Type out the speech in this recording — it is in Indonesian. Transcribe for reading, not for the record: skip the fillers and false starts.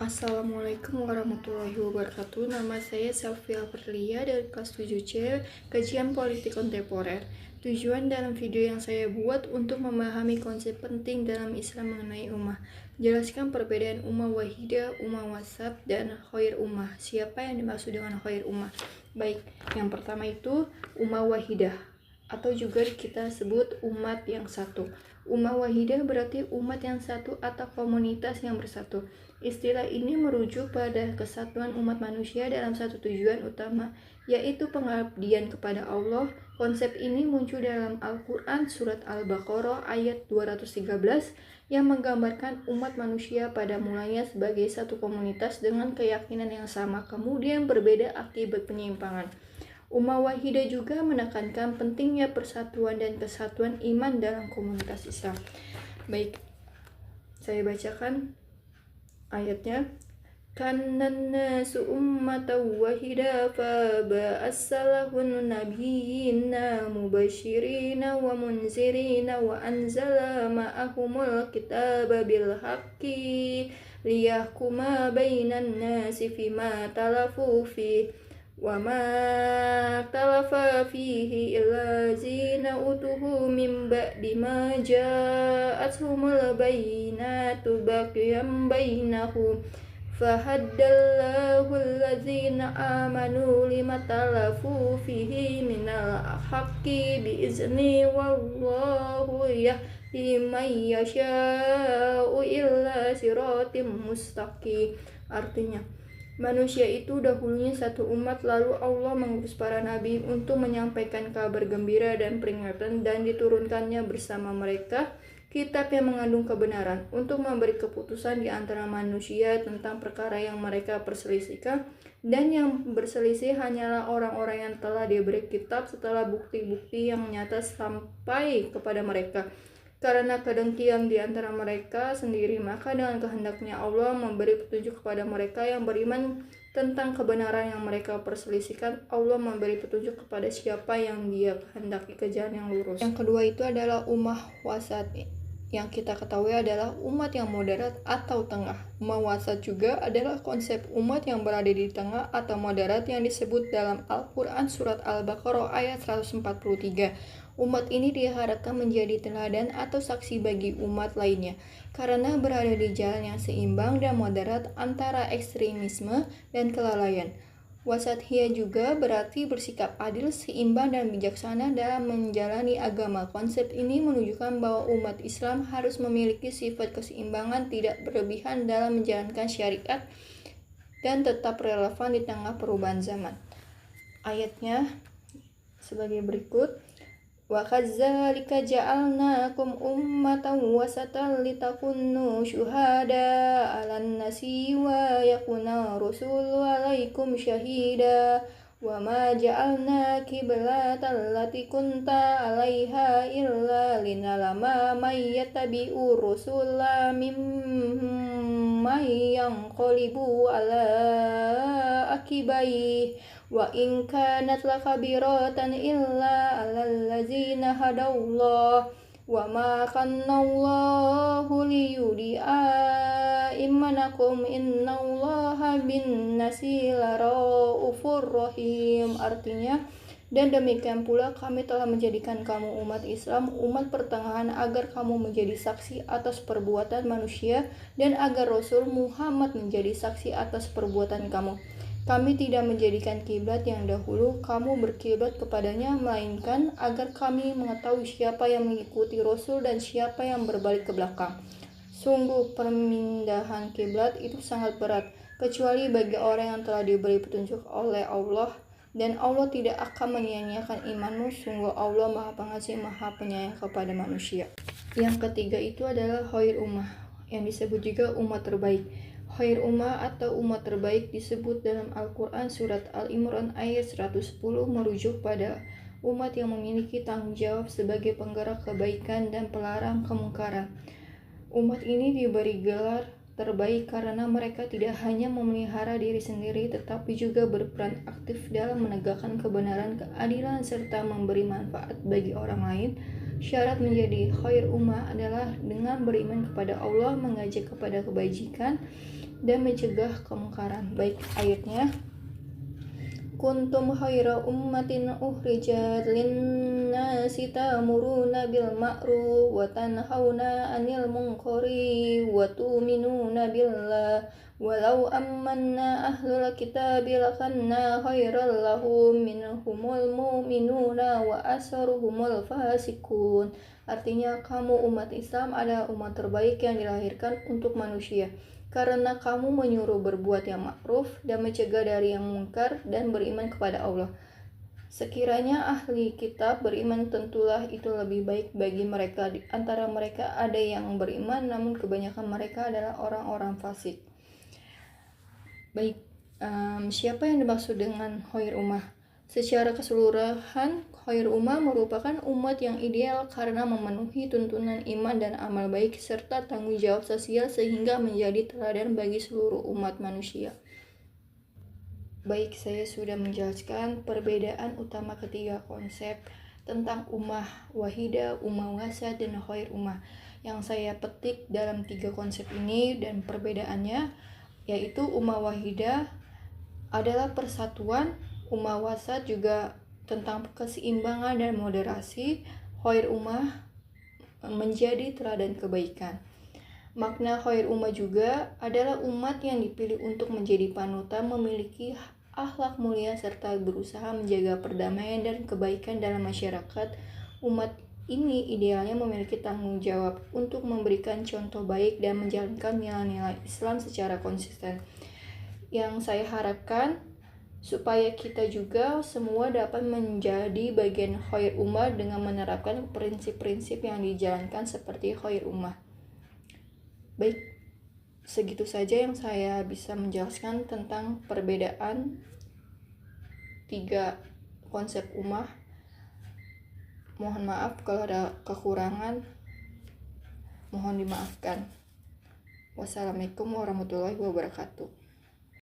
Assalamualaikum warahmatullahi wabarakatuh. Nama saya Safia Perlia dari kelas 7C, Kajian Politik Kontemporer. Tujuan dalam video yang saya buat untuk memahami konsep penting dalam Islam mengenai ummah. Jelaskan perbedaan ummah wahidah, ummah wasat, dan khair ummah. Siapa yang dimaksud dengan khair ummah? Baik, yang pertama itu ummah wahidah, atau juga kita sebut umat yang satu. Ummah wahidah berarti umat yang satu atau komunitas yang bersatu. Istilah ini merujuk pada kesatuan umat manusia dalam satu tujuan utama, yaitu pengabdian kepada Allah. Konsep ini muncul dalam Al-Quran Surat Al-Baqarah ayat 213 yang menggambarkan umat manusia pada mulanya sebagai satu komunitas dengan keyakinan yang sama, kemudian berbeda akibat penyimpangan. Ummah wahidah juga menekankan pentingnya persatuan dan kesatuan iman dalam komunitas Islam. Baik, saya bacakan ayatnya. Kanan nasu ummatan wahida fa ba'asalahun nabiyyina mubashirina wa munzirina wa anzala ma'ahumul kitaba bil haqqi liyahkuma bainan nasi fima talafu fi wa ma talafa fihi illa zina utuhu min ba'di ma ja'athumul bayyinatu baghyan bainahum fahaddallahu allazina amanu lima talafu fihi minal haqqi biizni wallahu yahdi man yasha'u illa siratim mustaqim. Artinya, manusia itu dahulunya satu umat, lalu Allah mengutus para nabi untuk menyampaikan kabar gembira dan peringatan, dan diturunkannya bersama mereka kitab yang mengandung kebenaran untuk memberi keputusan di antara manusia tentang perkara yang mereka perselisihkan, dan yang berselisih hanyalah orang-orang yang telah diberi kitab setelah bukti-bukti yang nyata sampai kepada mereka. Karena kedengkian di antara mereka sendiri, maka dengan kehendaknya Allah memberi petunjuk kepada mereka yang beriman tentang kebenaran yang mereka perselisihkan. Allah memberi petunjuk kepada siapa yang Dia kehendaki ke jalan yang lurus. Yang kedua itu adalah ummah wasat. Yang kita ketahui adalah umat yang moderat atau tengah. Ummah wasat juga adalah konsep umat yang berada di tengah atau moderat yang disebut dalam Al-Quran Surat Al-Baqarah ayat 143. Umat ini diharapkan menjadi teladan atau saksi bagi umat lainnya, karena berada di jalan yang seimbang dan moderat antara ekstremisme dan kelalaian. Wasatiyah juga berarti bersikap adil, seimbang, dan bijaksana dalam menjalani agama. Konsep ini menunjukkan bahwa umat Islam harus memiliki sifat keseimbangan, tidak berlebihan dalam menjalankan syariat, dan tetap relevan di tengah perubahan zaman. Ayatnya sebagai berikut. Wa kadzalika ja'alnakum ummatan wasatan litakunu syuhada 'alan nasi wa yakuna rasulu 'alaikum syahida wa ma ja'alna qiblatan allati kunta 'alaiha illa linalama may yattabi'ur rasula mimman yanqalibu 'ala akibai wa in kanat lakabiratan illa 'alal ladzina hadallah wa ma kanallahu liyudi'a imanakum innallaha bin nasi laraufur rahim. Artinya, dan demikian pula kami telah menjadikan kamu umat Islam, umat pertengahan, agar kamu menjadi saksi atas perbuatan manusia dan agar Rasul Muhammad menjadi saksi atas perbuatan kamu. Kami tidak menjadikan kiblat yang dahulu kamu berkiblat kepadanya, melainkan agar kami mengetahui siapa yang mengikuti Rasul dan siapa yang berbalik ke belakang. Sungguh pemindahan kiblat itu sangat berat, kecuali bagi orang yang telah diberi petunjuk oleh Allah, dan Allah tidak akan menyia-nyiakan imanmu. Sungguh Allah Maha Pengasih, Maha Penyayang kepada manusia. Yang ketiga itu adalah khair ummah, yang disebut juga umat terbaik. Khair ummah atau umat terbaik disebut dalam Al-Quran Surat Al-Imran ayat 110, merujuk pada umat yang memiliki tanggung jawab sebagai penggerak kebaikan dan pelarang kemungkaran. Umat ini diberi gelar terbaik karena mereka tidak hanya memelihara diri sendiri, tetapi juga berperan aktif dalam menegakkan kebenaran, keadilan, serta memberi manfaat bagi orang lain. Syarat menjadi khair ummah adalah dengan beriman kepada Allah, mengajak kepada kebajikan, dan mencegah kemungkaran. Baik, ayatnya. Kuntum khaira ummatin ukhrijat linnasi ta'muruna bil ma'ruf wa tanhauna 'anil munkari wa tu'minuna billah walau amanna ahlul kitabi lakanna khairal lahum minhumul mu'minuna wa asaruhumul fasikun. Artinya, kamu umat Islam adalah umat terbaik yang dilahirkan untuk manusia, karena kamu menyuruh berbuat yang ma'ruf dan mencegah dari yang mungkar dan beriman kepada Allah. Sekiranya ahli kitab beriman, tentulah itu lebih baik bagi mereka. Di antara mereka ada yang beriman, namun kebanyakan mereka adalah orang-orang fasik. Baik, siapa yang dimaksud dengan khair ummah? Secara keseluruhan, khair ummah merupakan umat yang ideal karena memenuhi tuntunan iman dan amal baik serta tanggung jawab sosial sehingga menjadi teladan bagi seluruh umat manusia. Baik, saya sudah menjelaskan perbedaan utama ketiga konsep tentang ummah wahidah, ummah wasat, dan khair ummah yang saya petik dalam 3 konsep ini, dan perbedaannya yaitu ummah wahidah adalah persatuan, ummah wasat juga tentang keseimbangan dan moderasi, khair ummah menjadi teladan kebaikan. Makna khair ummah juga adalah umat yang dipilih untuk menjadi panutan, memiliki akhlak mulia serta berusaha menjaga perdamaian dan kebaikan dalam masyarakat. Umat ini idealnya memiliki tanggung jawab untuk memberikan contoh baik dan menjalankan nilai-nilai Islam secara konsisten. Yang saya harapkan supaya kita juga semua dapat menjadi bagian khair ummah dengan menerapkan prinsip-prinsip yang dijalankan seperti khair ummah. Baik, segitu saja yang saya bisa menjelaskan tentang perbedaan 3 konsep ummah. Mohon maaf kalau ada kekurangan, mohon dimaafkan. Wassalamualaikum warahmatullahi wabarakatuh.